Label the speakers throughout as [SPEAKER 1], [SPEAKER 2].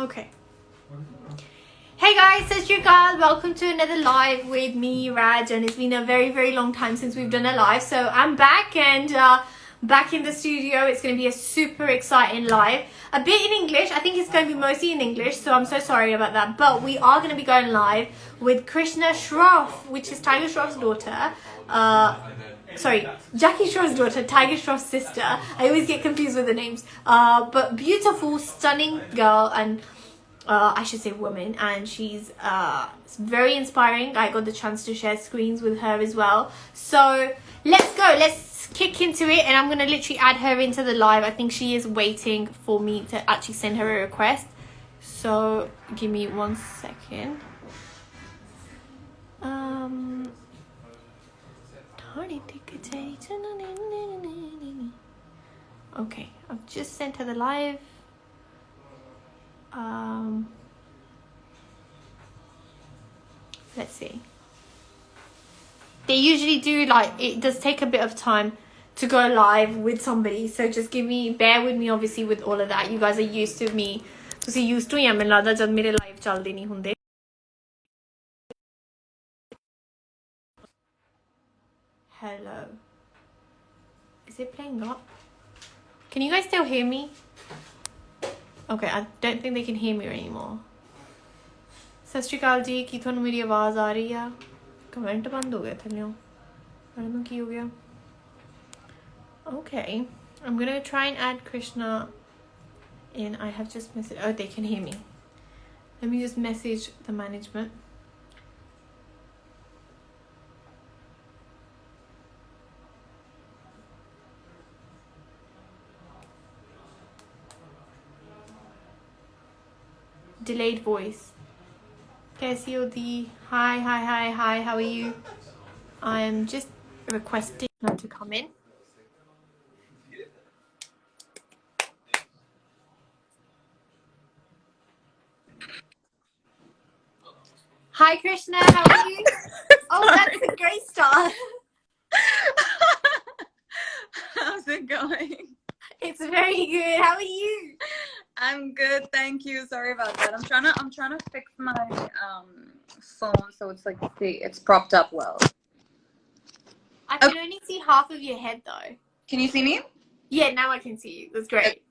[SPEAKER 1] Okay. Hey guys, it's your girl. Welcome to another live with me, Raj, and it's been a very, very long time since we've done a live. So I'm back and back in the studio. It's going to be a super exciting live. A bit in English. I think it's going to be mostly in English, so I'm so sorry about that. But we are going to be going live with Krishna Shroff, which is Tiger Shroff's daughter. Jackie Shroff's daughter, Tiger Shroff's sister. I always get confused with the names. But beautiful, stunning girl, and I should say woman, and she's very inspiring. I got the chance to share screens with her as well. So let's go. Let's kick into it, and I'm going to literally add her into the live. I think she is waiting for me to actually send her a request. So give me 1 second. Okay, I've just sent her the live. Let's see. They usually do, like, it does take a bit of time to go live with somebody, so just bear with me obviously with all of that. You guys are used to me. ਤੁਸੀਂ used to ਹੀ ਆ ਮੈਨੂੰ ਲੱਗਦਾ ਜਦ ਮੇਰੇ live ਚੱਲਦੇ ਨਹੀਂ ਹੁੰਦੇ. Hello. Is it playing up? Can you guys still hear me? Okay, I don't think they can hear me anymore. ਸਤਿ ਸ਼੍ਰੀ ਅਕਾਲ ਜੀ, ਕੀ ਤੁਹਾਨੂੰ ਮੇਰੀ ਆਵਾਜ਼ ਆ ਰਹੀ ਆ? ਕਮੈਂਟ ਬੰਦ ਹੋ ਗਿਆ ਥੱਲਿਓਂ, ਪਤਾ ਨਹੀਂ ਕੀ ਹੋ ਗਿਆ. Okay, I'm gonna try and add Krishna in. I have just messaged. Oh, they can hear me. Let me just message the management. Delayed voice. Kaisi Odi. Hi, how are you? I am just requesting her to come in. Hi Krishna, how are you? Oh, that's a great start.
[SPEAKER 2] How's it going?
[SPEAKER 1] It's very good. How are you?
[SPEAKER 2] I'm good, thank you. Sorry about that. I'm trying to fix my phone so it's like it's propped up well.
[SPEAKER 1] I can only see half of your head though.
[SPEAKER 2] Can you see me?
[SPEAKER 1] Yeah, now I can see you. That's great.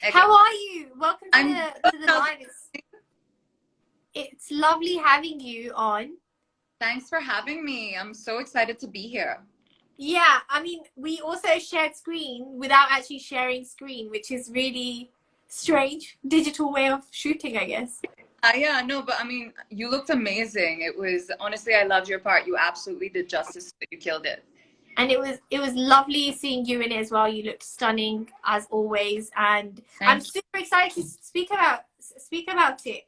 [SPEAKER 2] Okay.
[SPEAKER 1] How are you? Welcome to the live. It's lovely having you on.
[SPEAKER 2] Thanks for having me. I'm so excited to be here.
[SPEAKER 1] Yeah, I mean, we also shared screen without actually sharing screen, which is really strange. Digital way of shooting, I guess.
[SPEAKER 2] Yeah, no, but I mean, you looked amazing. It was, honestly, I loved your part. You absolutely did justice. You killed it.
[SPEAKER 1] And it was lovely seeing you in it as well. You looked stunning as always, and I'm super excited to speak about it.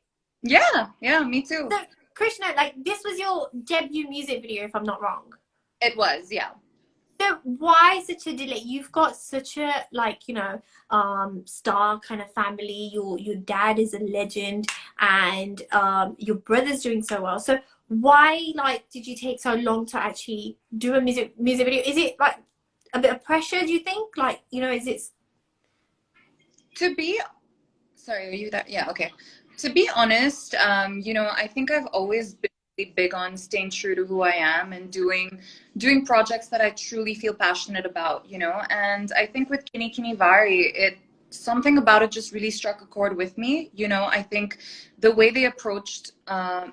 [SPEAKER 2] Yeah, me too.
[SPEAKER 1] So Krishna, like, this was your debut music video, if I'm not wrong.
[SPEAKER 2] It was, yeah.
[SPEAKER 1] So why such a delay? You've got such a, like, you know, star kind of family. Your dad is a legend, and your brother's doing so well. So why, like, did you take so long to actually do a music video? Is it like a bit of pressure, do you think? Like, you know, is it?
[SPEAKER 2] Sorry, are you there? Yeah, okay. To be honest, you know, I think I've always been really big on staying true to who I am and doing projects that I truly feel passionate about, you know. And I think with Kini Kini Vari, something about it just really struck a chord with me. You know, I think the way they approached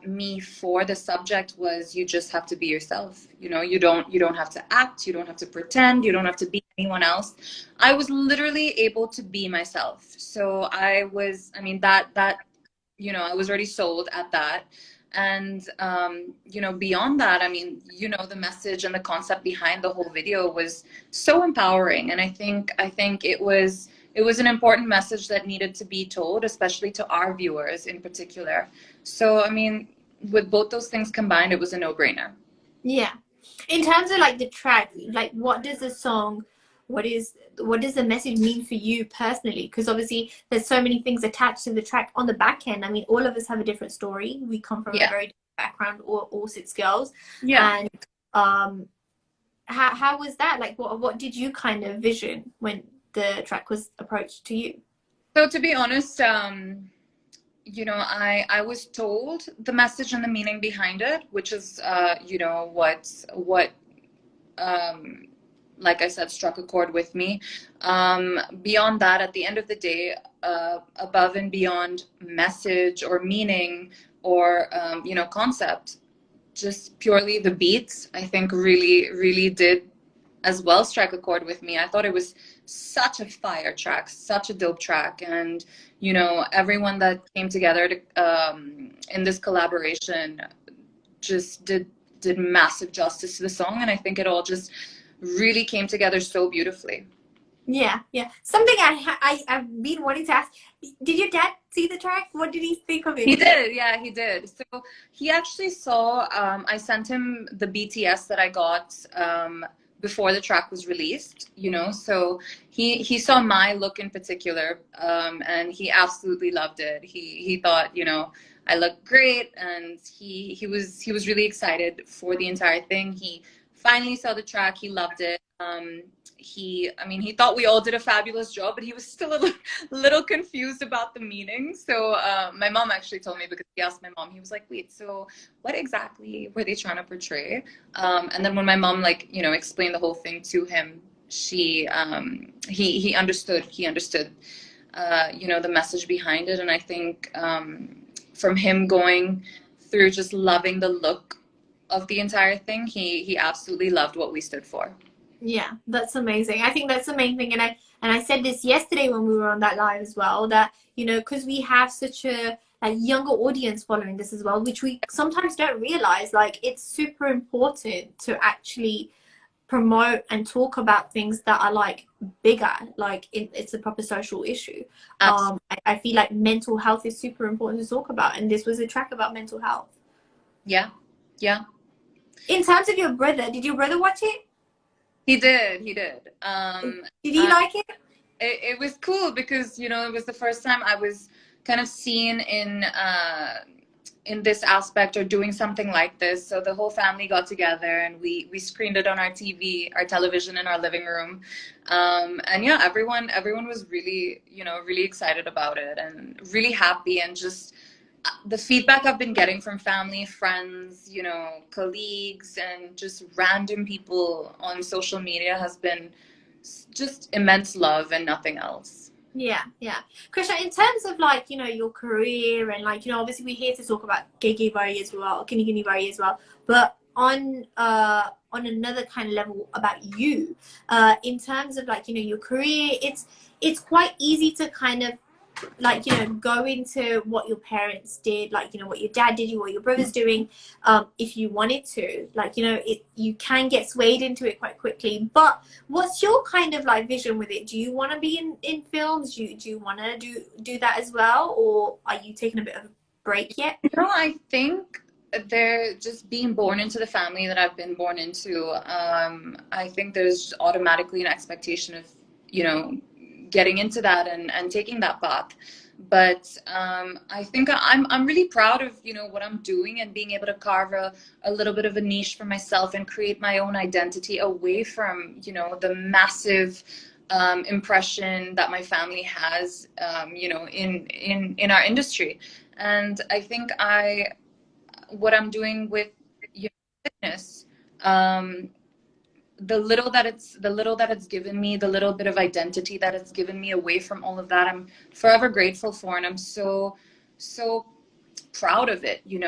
[SPEAKER 2] me for the subject was, you just have to be yourself. You know, you don't have to act, you don't have to pretend, you don't have to be anyone else. I was literally able to be myself. So that you know, I was already sold at that. And you know, beyond that, I mean, you know, the message and the concept behind the whole video was so empowering, and I think it was an important message that needed to be told, especially to our viewers in particular. So I mean, with both those things combined, it was a no-brainer.
[SPEAKER 1] Yeah. In terms of like the track, like, what does the song, what does the message mean for you personally? Because obviously there's so many things attached to the track on the back end. I mean, all of us have a different story. We come from a very different background, all 6 girls.
[SPEAKER 2] Yeah.
[SPEAKER 1] And how was that? Like, what did you kind of vision when the track was approached to you?
[SPEAKER 2] So to be honest, I was told the message and the meaning behind it, which is, what um, like I said, struck a chord with me. Beyond that, at the end of the day, above and beyond message or meaning or, concept, just purely the beats, I think really, really did as well strike a chord with me. I thought it was such a fire track, such a dope track. And, everyone that came together in this collaboration just did massive justice to the song, and I think it all just really came together so beautifully.
[SPEAKER 1] Yeah, yeah. Something I've been wanting to ask. Did your dad see the track? What did he think of it?
[SPEAKER 2] He did, yeah, he did. So he actually saw. I sent him the BTS that I got before the track was released. So he saw my look in particular, and he absolutely loved it. He thought, I look great, and he was really excited for the entire thing. He finally saw the track. He loved it. He thought we all did a fabulous job, but he was still a little confused about the meaning. So my mom actually told me, because he asked my mom, he was like, wait, so what exactly were they trying to portray? And then when my mom, explained the whole thing to him, he understood, the message behind it. And I think from him going through just loving the look of the entire thing, he absolutely loved what we stood for.
[SPEAKER 1] Yeah, that's amazing. I think that's the main thing, and I said this yesterday when we were on that live as well, that because we have such a younger audience following this as well, which we sometimes don't realize, it's super important to actually promote and talk about things that are bigger, it's a proper social issue. I feel like mental health is super important to talk about, and this was a track about mental health.
[SPEAKER 2] Yeah.
[SPEAKER 1] In terms of your brother, did your brother watch it?
[SPEAKER 2] He did.
[SPEAKER 1] Did he like it?
[SPEAKER 2] It was cool because, it was the first time I was kind of seen in this aspect or doing something like this. So the whole family got together and we screened it on our television in our living room. And yeah, everyone was really, really excited about it and really happy, and just the feedback I've been getting from family, friends, colleagues, and just random people on social media has been just immense love and nothing else.
[SPEAKER 1] Yeah. Krishna, in terms of your career and obviously we're here to talk about Gege Bari as well, Kini Bari as well, but on another kind of level about you, in terms of your career, it's quite easy to kind of go into what your parents did, what your dad did, what your brother's doing, if you wanted to, you can get swayed into it quite quickly. But what's your kind of vision with it? Do you want to be in films? Do you want to do that as well, or are you taking a bit of a break yet?
[SPEAKER 2] I think they're just being born into the family that I've been born into. I think there's automatically an expectation of getting into that and taking that path. But I think I'm really proud of what I'm doing, and being able to carve a little bit of a niche for myself and create my own identity away from the massive impression that my family has in our industry. And I think what I'm doing with fitness, the little that it's given me, the little bit of identity that it's given me away from all of that, I'm forever grateful for, and I'm so proud of it, and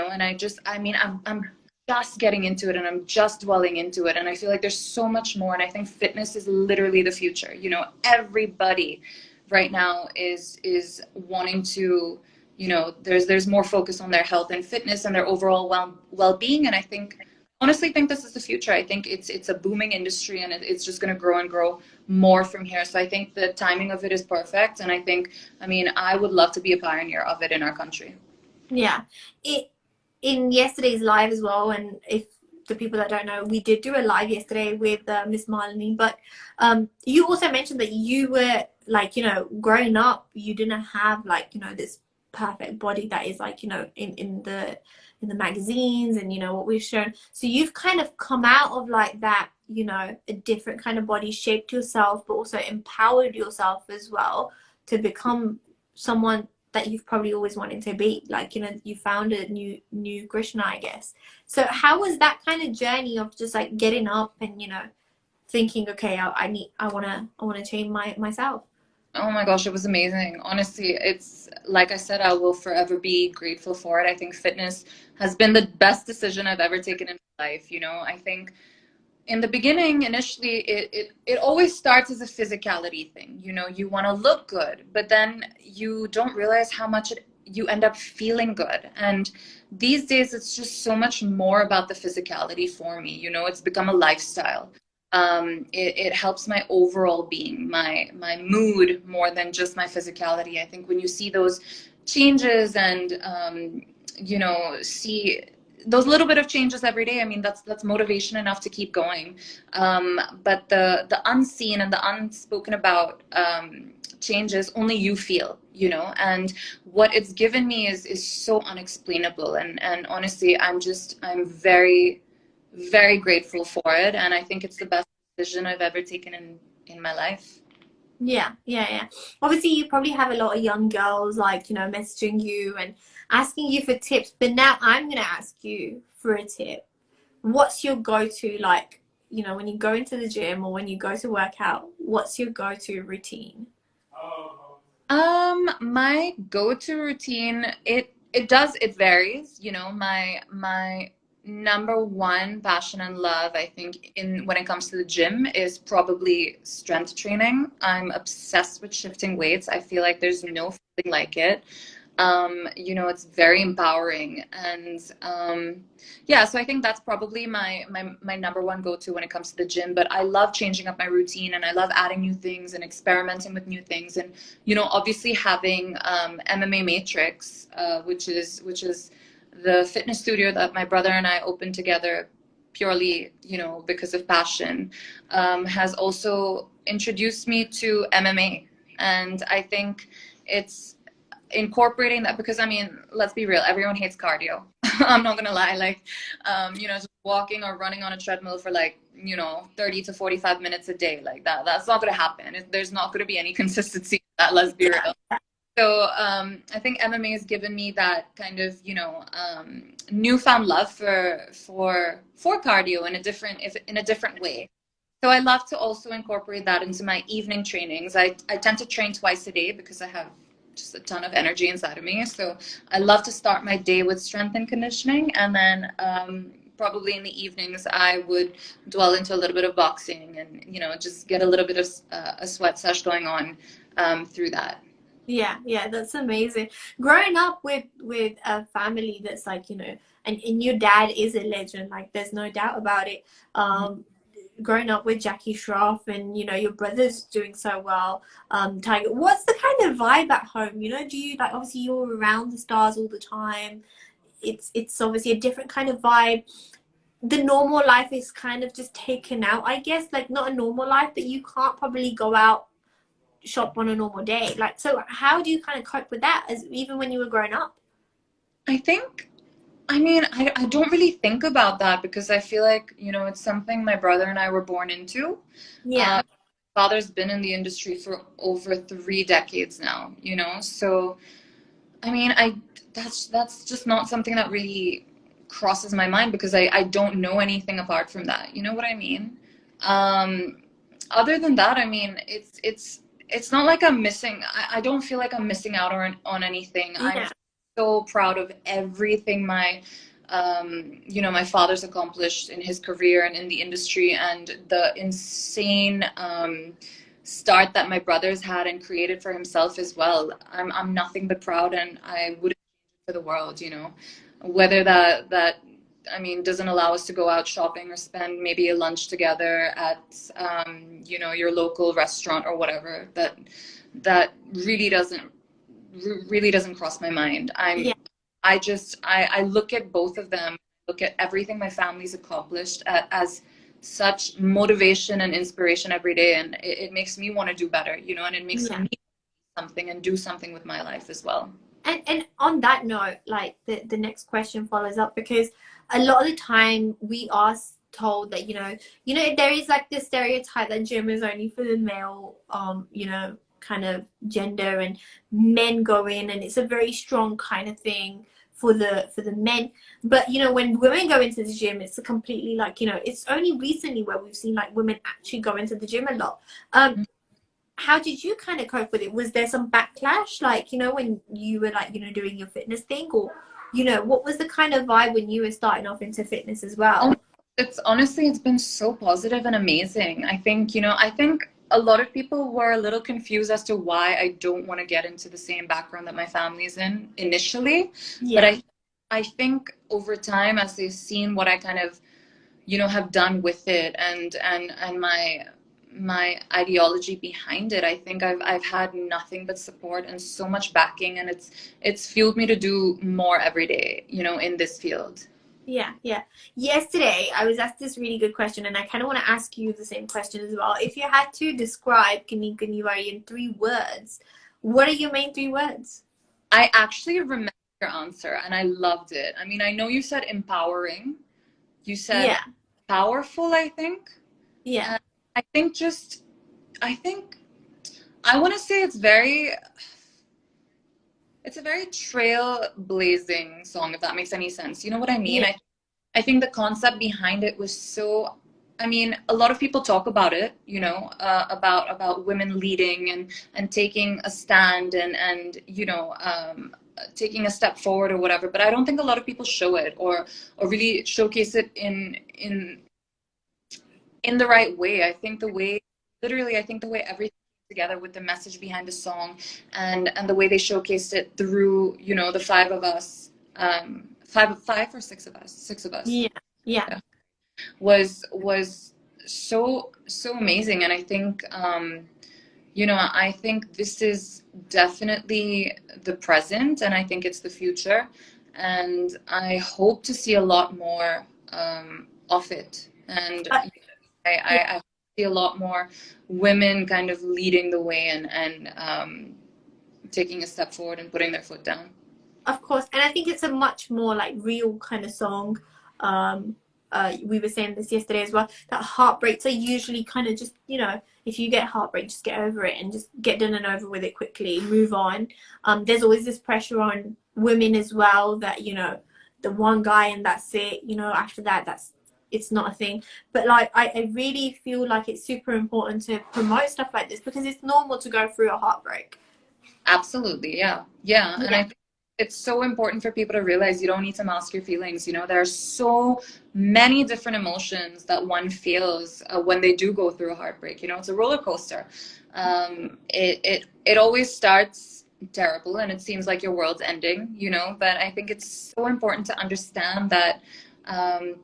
[SPEAKER 2] I'm just getting into it, and I'm just dwelling into it, and I feel like there's so much more. And I think fitness is literally the future. Everybody right now is wanting to, there's more focus on their health and fitness and their overall well-being, and I honestly think this is the future. I think it's a booming industry, and it's just going to grow and grow more from here. So I think the timing of it is perfect, and I would love to be a pioneer of it in our country.
[SPEAKER 1] Yeah, in yesterday's live as well, and if the people that don't know, we did do a live yesterday with Miss Marlene, but you also mentioned that you were growing up, you didn't have this perfect body that is in the magazines and what we've shown. So you've kind of come out of that, a different kind of body, shaped yourself, but also empowered yourself as well to become someone that you've probably always wanted to be. Like, you know, you found a new Krishna, I guess. So how was that kind of journey of just like getting up and, you know, thinking, okay, I wanna change myself.
[SPEAKER 2] Oh my gosh, it was amazing. Honestly, it's like I said, I will forever be grateful for it. I think fitness has been the best decision I've ever taken in my life. You know, I think in the beginning, initially, it always starts as a physicality thing. You know, you want to look good, but then you don't realize how much you end up feeling good. And these days, it's just so much more about the physicality for me. You know, it's become a lifestyle. It helps my overall being, my mood more than just my physicality. I think when you see those changes and you know, see those little bit of changes every day, I mean, that's motivation enough to keep going. But the unseen and the unspoken about changes only you feel, you know, and what it's given me is so unexplainable. And honestly, I'm very, very grateful for it, and I think it's the best decision I've ever taken in my life.
[SPEAKER 1] Yeah. Obviously, you probably have a lot of young girls like, you know, messaging you and asking you for tips. But now I'm gonna ask you for a tip. What's your go-to, like, you know, when you go into the gym or when you go to work out, what's your go-to routine?
[SPEAKER 2] My go-to routine, it varies. You know, my number one passion and love, I think, in when it comes to the gym is probably strength training. I'm obsessed with shifting weights. I feel like there's no feeling like it. You know, it's very empowering, and yeah, so I think that's probably my number one go-to when it comes to the gym. But I love changing up my routine, and I love adding new things and experimenting with new things. And you know, obviously having MMA Matrix, which is the fitness studio that my brother and I opened together purely, you know, because of passion, has also introduced me to MMA, and I think it's incorporating that, because I mean, let's be real, everyone hates cardio. I'm not gonna lie, like you know, just walking or running on a treadmill for like, you know, 30 to 45 minutes a day, like that's not gonna happen. There's not gonna be any consistency in that, let's be real. So I think MMA has given me that kind of, you know, newfound love for cardio in a different way. So I love to also incorporate that into my evening trainings. I tend to train twice a day because I have just a ton of energy inside of me. So I love to start my day with strength and conditioning, and then probably in the evenings I would dwell into a little bit of boxing, and you know, just get a little bit of a sweat sesh going on through that.
[SPEAKER 1] Yeah, that's amazing. Growing up with a family that's like, you know, and your dad is a legend, like there's no doubt about it. Growing up with Jackie Shroff and, you know, your brother's doing so well, Tiger, what's the kind of vibe at home? You know, do you like, obviously you're around the stars all the time. It's obviously a different kind of vibe. The normal life is kind of just taken out, I guess, like not a normal life, but you can't probably go out shop on a normal day. Like, so how do you kind of cope with that as even when you were growing up?
[SPEAKER 2] I think, I mean, I don't really think about that because I feel like, you know, it's something my brother and I were born into.
[SPEAKER 1] Yeah.
[SPEAKER 2] Father's been in the industry for over 3 decades now, you know, so I mean, I that's just not something that really crosses my mind because I don't know anything apart from that. You know what I mean? Um, Other than that, I mean, it's not like I'm missing. I don't feel like I'm missing out on anything. I'm
[SPEAKER 1] Yeah.
[SPEAKER 2] so proud of everything my you know, my father's accomplished in his career and in the industry, and the insane start that my brother's had and created for himself as well. I'm nothing but proud, and I wouldn't for the world, you know, whether that I mean doesn't allow us to go out shopping or spend maybe a lunch together at you know, your local restaurant or whatever. That really doesn't cross my mind.
[SPEAKER 1] Yeah.
[SPEAKER 2] I look at both of them, look at everything my family's accomplished as such motivation and inspiration every day, and it makes me want to do better, you know, and it makes
[SPEAKER 1] Yeah.
[SPEAKER 2] me something and do something with my life as well.
[SPEAKER 1] And on that note, like the next question follows up because a lot of the time we are told that, you know, there is like this stereotype that gym is only for the male, you know, kind of gender, and men go in and it's a very strong kind of thing for the men. But you know, when women go into the gym, it's a completely like, you know, it's only recently where we've seen like women actually go into the gym a lot. How did you kind of cope with it? Was there some backlash, like, you know, when you were like, you know, doing your fitness thing, or, you know, what was the kind of vibe when you were starting off into fitness as well?
[SPEAKER 2] It's honestly, it's been so positive and amazing. I think, you know, I think a lot of people were a little confused as to why I don't want to get into the same background that my family's in initially. But
[SPEAKER 1] Yeah.
[SPEAKER 2] I think over time, as they've seen what I kind of, you know, have done with it, and my ideology behind it, I think I've had nothing but support and so much backing, and it's fueled me to do more every day, you know, in this field.
[SPEAKER 1] Yeah, yeah. Yesterday, I was asked this really good question, and I kind of want to ask you the same question as well. If you had to describe Kanivari in 3 words, what are your main 3 words?
[SPEAKER 2] I actually remember your answer and I loved it. I mean, I know you said empowering, you said
[SPEAKER 1] Yeah,
[SPEAKER 2] powerful, I think.
[SPEAKER 1] yeah,
[SPEAKER 2] And I think just, I think, I want to say it's a very trailblazing song, if that makes any sense. You know what I mean?
[SPEAKER 1] yeah,
[SPEAKER 2] I think the concept behind it was so, I mean, a lot of people talk about it, you know, about women leading and taking a stand and you know, taking a step forward or whatever. But I don't think a lot of people show it or really showcase it in the right way. I think the way, literally, I think the way everything came together with the message behind the song and the way they showcased it through, you know, the five of us, five or six of us.
[SPEAKER 1] yeah, yeah.
[SPEAKER 2] Yeah, was so amazing. And I think you know, I think this is definitely the present, and I think it's the future, and I hope to see a lot more of it. And
[SPEAKER 1] Uh, yeah.
[SPEAKER 2] I see a lot more women kind of leading the way and taking a step forward and putting their foot down.
[SPEAKER 1] Of course, and I think it's a much more like real kind of song. Um, we were saying this yesterday as well. That heartbreaks are usually kind of just, you know, if you get heartbreak, just get over it and just get done and over with it quickly, move on. There's always this pressure on women as well that, you know, the one guy and that's it. You know, after that, that's it's not a thing. But like, I really feel like it's super important to promote stuff like this because it's normal to go through a heartbreak.
[SPEAKER 2] Absolutely, yeah. Yeah. And I
[SPEAKER 1] Yeah,
[SPEAKER 2] think it's so important for people to realize you don't need to mask your feelings. You know, there are so many different emotions that one feels when they do go through a heartbreak. You know, it's a roller coaster. It always starts terrible and it seems like your world's ending, you know, but I think it's so important to understand that, um,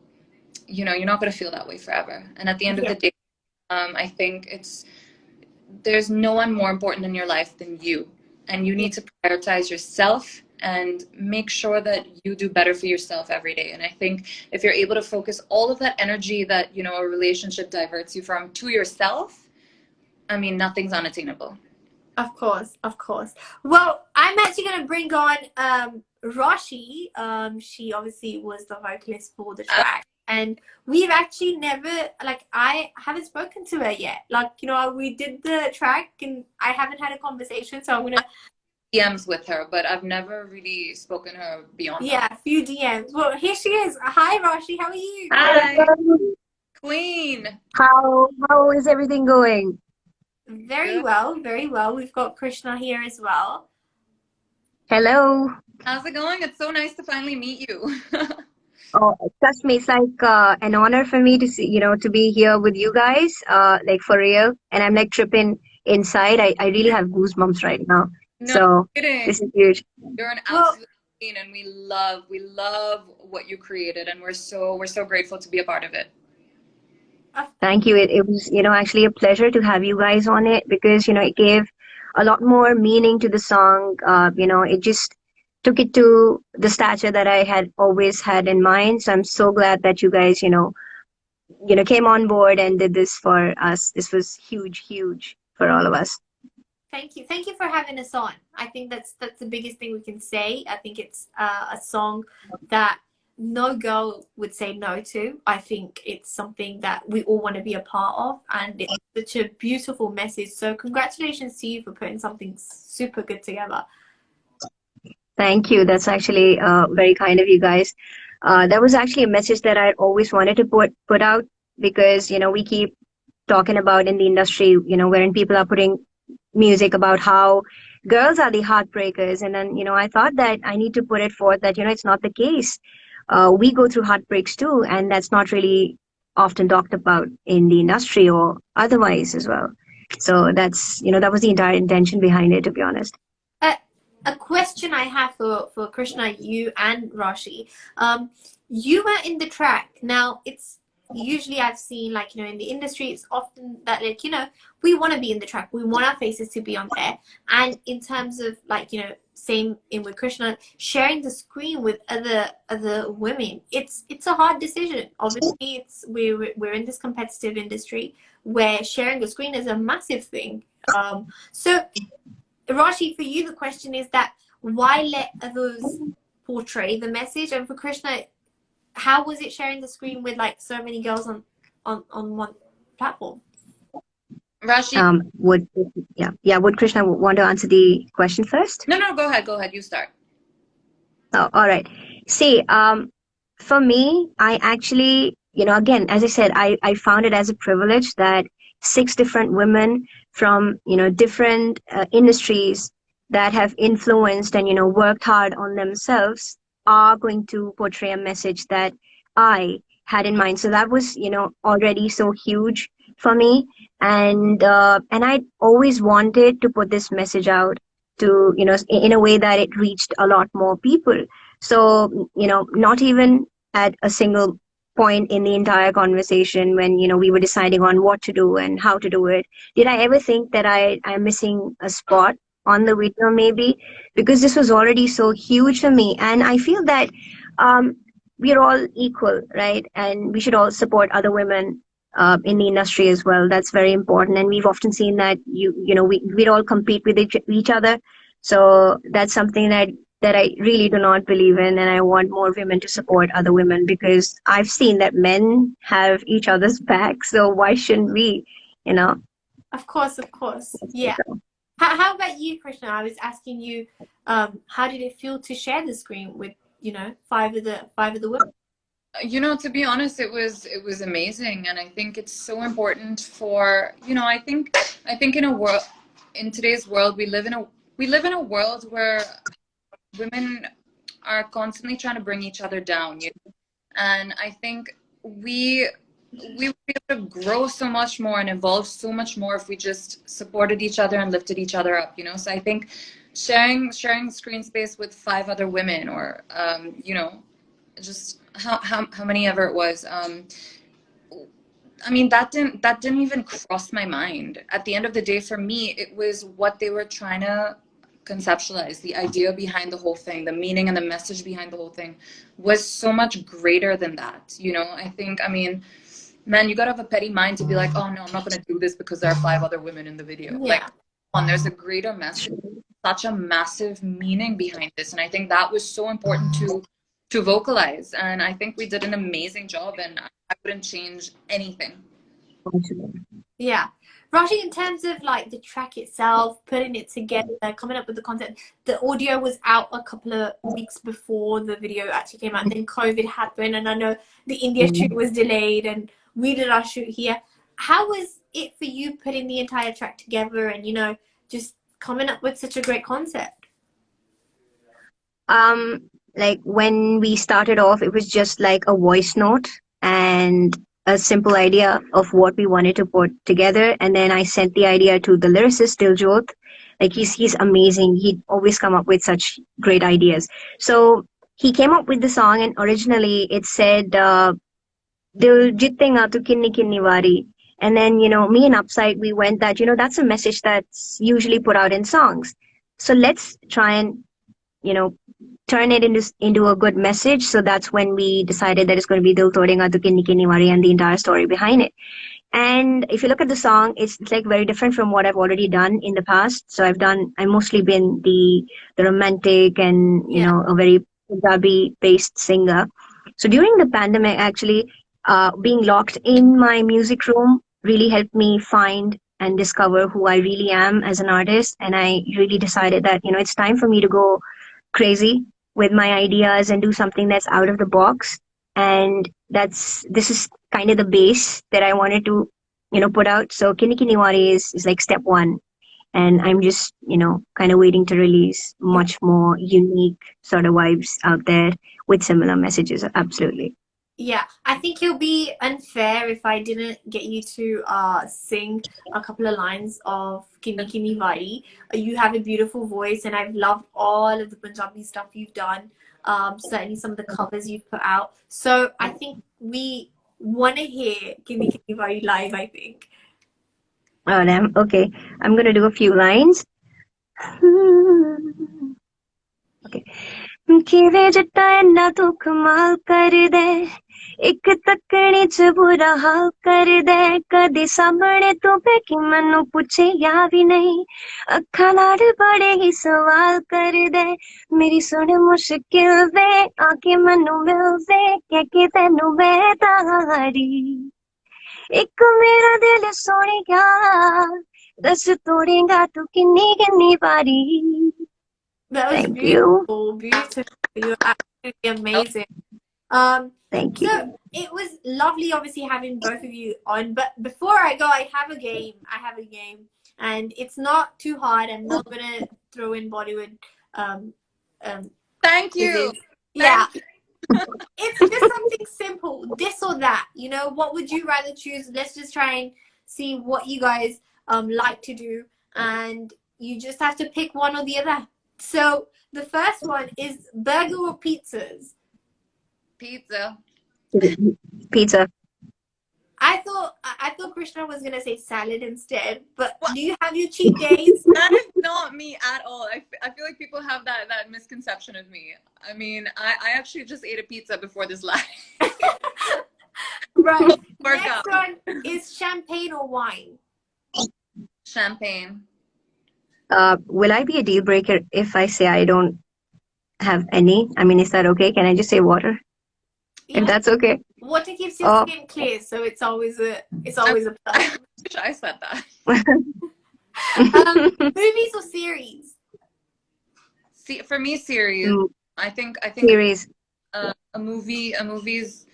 [SPEAKER 2] you know, you're not going to feel that way forever. And at the end of
[SPEAKER 1] yeah,
[SPEAKER 2] the day, I think there's no one more important in your life than you, and you
[SPEAKER 1] yeah.
[SPEAKER 2] need to prioritize yourself and make sure that you do better for yourself every day. And I think if you're able to focus all of that energy that, you know, a relationship diverts you from to yourself, I mean, nothing's unattainable.
[SPEAKER 1] Of course, of course. Well, I'm actually going to bring on Raashi. She obviously was the vocalist for the
[SPEAKER 2] uh,
[SPEAKER 1] track. And we've actually never, like, I haven't spoken to her yet. Like, you know, we did the track and I haven't had a conversation. So I'm going to,
[SPEAKER 2] DMs with her, but I've never really spoken to her beyond that.
[SPEAKER 1] yeah, a few DMs. Well, here she is. Hi, Raashi. How are you?
[SPEAKER 2] Hi,
[SPEAKER 3] Hello.
[SPEAKER 2] Queen.
[SPEAKER 3] How is everything going?
[SPEAKER 1] Very
[SPEAKER 2] Good.
[SPEAKER 1] well, very well. We've got Krishna here as well.
[SPEAKER 3] Hello.
[SPEAKER 2] How's it going? It's so nice to finally meet you.
[SPEAKER 3] Oh, trust me, it's like an honor for me to see, to be here with you guys, like for real. And I'm like tripping inside. I really have goosebumps right now.
[SPEAKER 2] No
[SPEAKER 3] So this
[SPEAKER 2] kidding.
[SPEAKER 3] is huge.
[SPEAKER 2] You're an
[SPEAKER 1] Well,
[SPEAKER 2] absolute queen, and we love what you created, and we're so grateful to be a part of it.
[SPEAKER 1] of
[SPEAKER 3] Thank you. It was, actually a pleasure to have you guys on it because, it gave a lot more meaning to the song. It just took it to the stature that I had always had in mind. So I'm so glad that you guys, came on board and did this for us. This was huge, huge for all of us.
[SPEAKER 1] Thank you. Thank you for having us on. I think that's the biggest thing we can say. I think it's a song that no girl would say no to. I think it's something that we all want to be a part of, and it's such a beautiful message. So congratulations to you for putting something super good together.
[SPEAKER 3] Thank you. That's actually very kind of you guys. That was actually a message that I always wanted to put out, because we keep talking about in the industry, wherein people are putting music about how girls are the heartbreakers, and then I thought that I need to put it forth that it's not the case. We go through heartbreaks too, and that's not really often talked about in the industry or otherwise as well. So that's that was the entire intention behind it, to be honest.
[SPEAKER 1] A question I have for Krishna, you and Raashi. You were in the track. Now, it's usually I've seen, like, in the industry, it's often that, like, we want to be in the track. We want our faces to be on there. And in terms of, like, same in with Krishna, sharing the screen with other women, it's a hard decision. Obviously, we're in this competitive industry where sharing a screen is a massive thing. So Raashi, for you, the question is that why let others portray the message? And for Krishna, how was it sharing the screen with, like, so many girls on one platform?
[SPEAKER 2] Raashi?
[SPEAKER 3] Would Krishna want to answer the question first?
[SPEAKER 2] No, go ahead. You start.
[SPEAKER 3] Oh, all right. See, for me, I actually, again, as I said, I found it as a privilege that 6 different women from, different industries that have influenced and, worked hard on themselves are going to portray a message that I had in mind. So that was, already so huge for me. And I always wanted to put this message out to, in a way that it reached a lot more people. So, not even at a single point in the entire conversation when, we were deciding on what to do and how to do it, did I ever think that I'm missing a spot on the video, maybe, because this was already so huge for me. And I feel that we're all equal, right? And we should all support other women in the industry as well. That's very important. And we've often seen that we all compete with each other. So that's something that I really do not believe in, and I want more women to support other women, because I've seen that men have each other's back, so why shouldn't we,
[SPEAKER 1] Of course. Yeah. How about you, Krishna? I was asking you, how did it feel to share the screen with, 5 of the women?
[SPEAKER 2] To be honest, it was amazing, and I think it's so important for, I think in today's world, we live in a world where women are constantly trying to bring each other down, and I think we would be able to grow so much more and evolve so much more if we just supported each other and lifted each other up, So I think sharing screen space with 5 other women, or just how many ever it was, I mean, that didn't even cross my mind. At the end of the day, for me, it was what they were trying to conceptualize, the idea behind the whole thing, the meaning and the message behind the whole thing was so much greater than that. I think, man, you gotta have a petty mind to be like, oh no, I'm not gonna do this because there are 5 other women in the video.
[SPEAKER 1] Yeah.
[SPEAKER 2] Like, there's a greater message, such a massive meaning behind this, and I think that was so important to vocalize, and I think we did an amazing job, and I wouldn't change anything.
[SPEAKER 1] Yeah. Raashi, in terms of, like, the track itself, putting it together, coming up with the content, the audio was out a couple of weeks before the video actually came out. Then COVID happened, and I know the India shoot was delayed, and we did our shoot here. How was it for you putting the entire track together and, just coming up with such a great concept?
[SPEAKER 3] Like, when we started off, it was just like a voice note and a simple idea of what we wanted to put together, and then I sent the idea to the lyricist Diljot. Like, he's amazing. He'd always come up with such great ideas. So he came up with the song, and originally it said Dil jittenga tu kinni kinni wari. And then, me and Upside, we went that, that's a message that's usually put out in songs. So let's try and, turn it into a good message. So that's when we decided that it's going to be Dil Todega Tu Kinni Kinni Wari and the entire story behind it. And if you look at the song, it's like very different from what I've already done in the past. So I've mostly been the romantic and, a very Punjabi based singer. So during the pandemic, actually, being locked in my music room really helped me find and discover who I really am as an artist. And I really decided that, it's time for me to go crazy with my ideas and do something that's out of the box. And this is kind of the base that I wanted to, put out. So Kini Kini Wari is like step one. And I'm just, kind of waiting to release much more unique sort of vibes out there with similar messages. Absolutely.
[SPEAKER 1] Yeah, I think it'll be unfair if I didn't get you to sing a couple of lines of Kimi Kimi Vari. You have a beautiful voice, and I've loved all of the Punjabi stuff you've done. Certainly some of the covers you've put out. So I think we want to hear Kimi Kimi Vari live, I think.
[SPEAKER 3] Oh, damn. Okay. I'm going to do a few lines. Okay. ਕਿਵੇਂ ਜੱਟਾ ਇੰਨਾ ਤੂੰ ਕਮਾਲ ਕਰਦਾ ਇੱਕ ਤੱਕਣੀ ਚ ਬੁਰਾ ਹਾਲ ਕਰਦਾ ਕਦੇ ਸਾਹਮਣੇ ਤੂੰ ਬੈਠੀ ਮੈਨੂੰ ਪੁੱਛਿਆ ਵੀ ਨਹੀਂ ਅੱਖਾਂ ਨਾਲ ਬੜੇ ਹੀ ਸਵਾਲ ਕਰਦਾ ਮੇਰੀ ਸੁਣ ਮੁਸ਼ਕਿਲ ਵੇ ਆ ਕੇ ਮੈਨੂੰ ਮਿਲ ਵੇ ਕਹਿ ਕੇ ਤੈਨੂੰ ਬੇਦਾਰੀ ਇੱਕ ਮੇਰਾ ਦਿਲ ਸੋਹਣਿਆ ਦੱਸ ਤੋੜੇਗਾ ਤੂੰ ਕਿੰਨੀ ਕਿੰਨੀ ਵਾਰੀ.
[SPEAKER 1] That was
[SPEAKER 3] Thank
[SPEAKER 1] beautiful, beautiful. You're absolutely amazing.
[SPEAKER 3] Thank
[SPEAKER 1] So
[SPEAKER 3] you.
[SPEAKER 1] it was lovely, obviously, having both of you on. But before I go, I have a game. And it's not too hard. I'm not gonna throw in Bollywood.
[SPEAKER 2] Thank you.
[SPEAKER 1] Yeah, it's just something simple, this or that. What would you rather choose? Let's just try and see what you guys like to do, and you just have to pick one or the other. So the first one is burger or pizzas.
[SPEAKER 2] Pizza.
[SPEAKER 3] Pizza.
[SPEAKER 1] I thought Krishna was gonna say salad instead, but what? Do you have your cheat days?
[SPEAKER 2] That is not me at all. I feel like people have that misconception of me. I mean, I actually just ate a pizza before this live.
[SPEAKER 1] Right. Next one is champagne or wine.
[SPEAKER 2] Champagne.
[SPEAKER 3] Will I be a deal breaker if I say I don't have any? I mean, is that okay? Can I just say water? Yeah. If that's okay.
[SPEAKER 1] Water keeps your skin clear, so it's always a plus.
[SPEAKER 2] I wish I said that.
[SPEAKER 1] Movies or series?
[SPEAKER 2] See, for me, series. I think
[SPEAKER 3] series.
[SPEAKER 2] A movie's.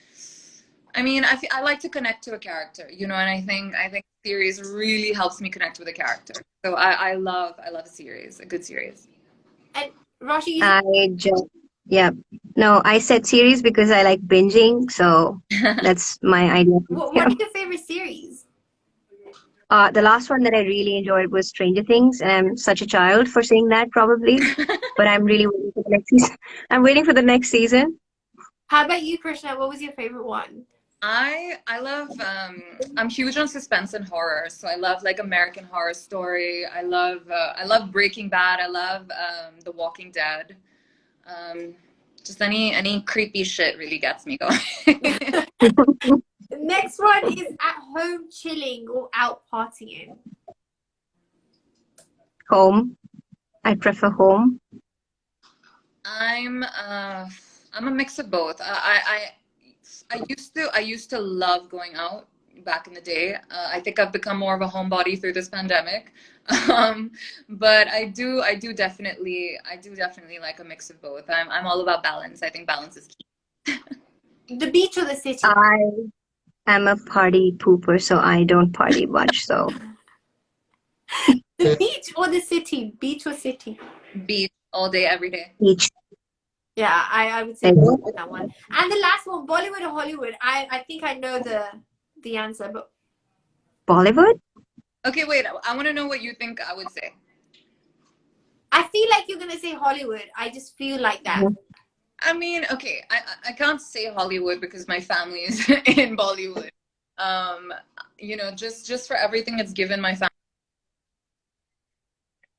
[SPEAKER 2] I mean, I like to connect to a character, and I think series really helps me connect with a character. So I love a series, a good series.
[SPEAKER 1] And Raashi,
[SPEAKER 3] yeah. No, I said series because I like binging, so that's my idea.
[SPEAKER 1] What are your favorite series?
[SPEAKER 3] The last one that I really enjoyed was Stranger Things, and I'm such a child for saying that probably, but I'm really waiting for the next season. I'm waiting for the next season.
[SPEAKER 1] How about you, Krishna? What was your favorite one?
[SPEAKER 2] I love I'm huge on suspense and horror, so I love like American Horror Story. I love Breaking Bad. I love The Walking Dead. Just any creepy shit really gets me going.
[SPEAKER 1] Next one is at home chilling or out partying.
[SPEAKER 3] Home. I prefer home.
[SPEAKER 2] I'm a mix of both. I used to love going out back in the day. I think I've become more of a homebody through this pandemic. But I do definitely like a mix of both. I'm all about balance. I think balance is key.
[SPEAKER 1] The beach or the city?
[SPEAKER 3] I am a party pooper, so I don't party much. So
[SPEAKER 1] the beach or the city? Beach or city?
[SPEAKER 2] Beach all day, every day.
[SPEAKER 3] Beach.
[SPEAKER 1] Yeah, I would say that one. And the last one, Bollywood or Hollywood? I think I know the answer, but
[SPEAKER 3] Bollywood?
[SPEAKER 2] Okay, wait. I want to know what you think I would say.
[SPEAKER 1] I feel like you're gonna say Hollywood. I just feel like that.
[SPEAKER 2] I mean, okay, I can't say Hollywood because my family is in Bollywood. Just for everything it's given my family.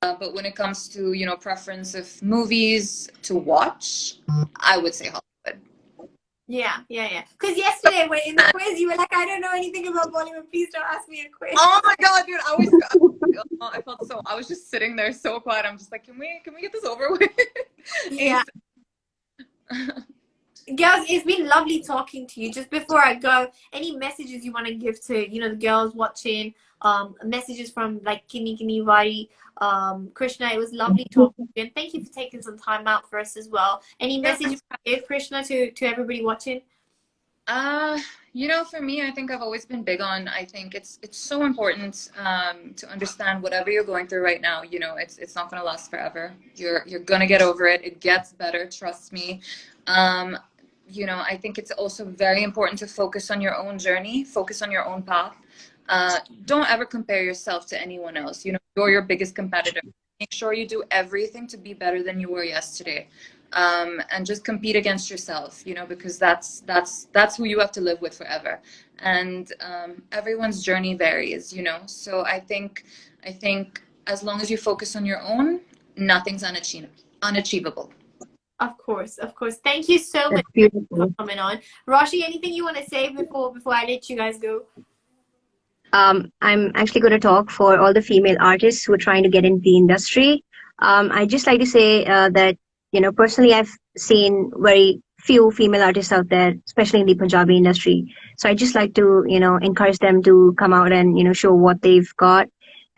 [SPEAKER 2] But when it comes to, preference of movies to watch, I would say Hollywood.
[SPEAKER 1] Yeah. Because yesterday, when in the quiz, you were like, I don't know anything about Bollywood. Please don't ask me a quiz.
[SPEAKER 2] Oh my God, dude! I felt so. I was just sitting there so quiet. I'm just like, can we get this over with?
[SPEAKER 1] Yeah. Girls, it's been lovely talking to you. Just before I go, any messages you want to give to, the girls watching, messages from like Kini Kini Vari, Krishna, it was lovely talking to you. And thank you for taking some time out for us as well. Any
[SPEAKER 2] Yeah.
[SPEAKER 1] message you want to give, Krishna, to everybody watching?
[SPEAKER 2] For me, I think I've always been big on, I think it's so important to understand whatever you're going through right now, it's not going to last forever. You're going to get over it. It gets better, trust me. I think it's also very important to focus on your own journey, focus on your own path. Don't ever compare yourself to anyone else. You're your biggest competitor. Make sure you do everything to be better than you were yesterday. And just compete against yourself, because that's who you have to live with forever. And everyone's journey varies, So I think as long as you focus on your own, nothing's unachievable.
[SPEAKER 1] Of course, of course. Thank you so
[SPEAKER 3] That's
[SPEAKER 1] much
[SPEAKER 3] beautiful.
[SPEAKER 1] for coming on. Raashi, anything you want to say before I let you guys go?
[SPEAKER 3] I'm actually going to talk for all the female artists who are trying to get into the industry. I just like to say that, personally, I've seen very few female artists out there, especially in the Punjabi industry. So I just like to, encourage them to come out and, show what they've got,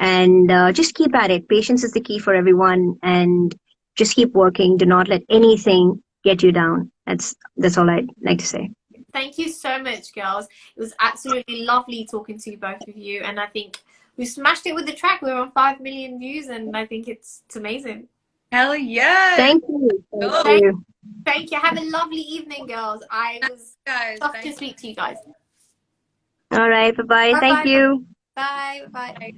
[SPEAKER 3] and just keep at it. Patience is the key for everyone, and just keep working. Do not let anything get you down. That's all I'd like to say.
[SPEAKER 1] Thank you so much, girls. It was absolutely lovely talking to both of you, and I think we smashed it with the track. We're on 5 million views, and I think it's amazing.
[SPEAKER 2] Hell yes!
[SPEAKER 3] Thank you. Thank you.
[SPEAKER 1] Thank you. Have a lovely evening, girls. I was
[SPEAKER 2] Guys,
[SPEAKER 1] tough to speak to you guys.
[SPEAKER 3] All right. Bye-bye. Thank you.
[SPEAKER 1] Bye. Bye.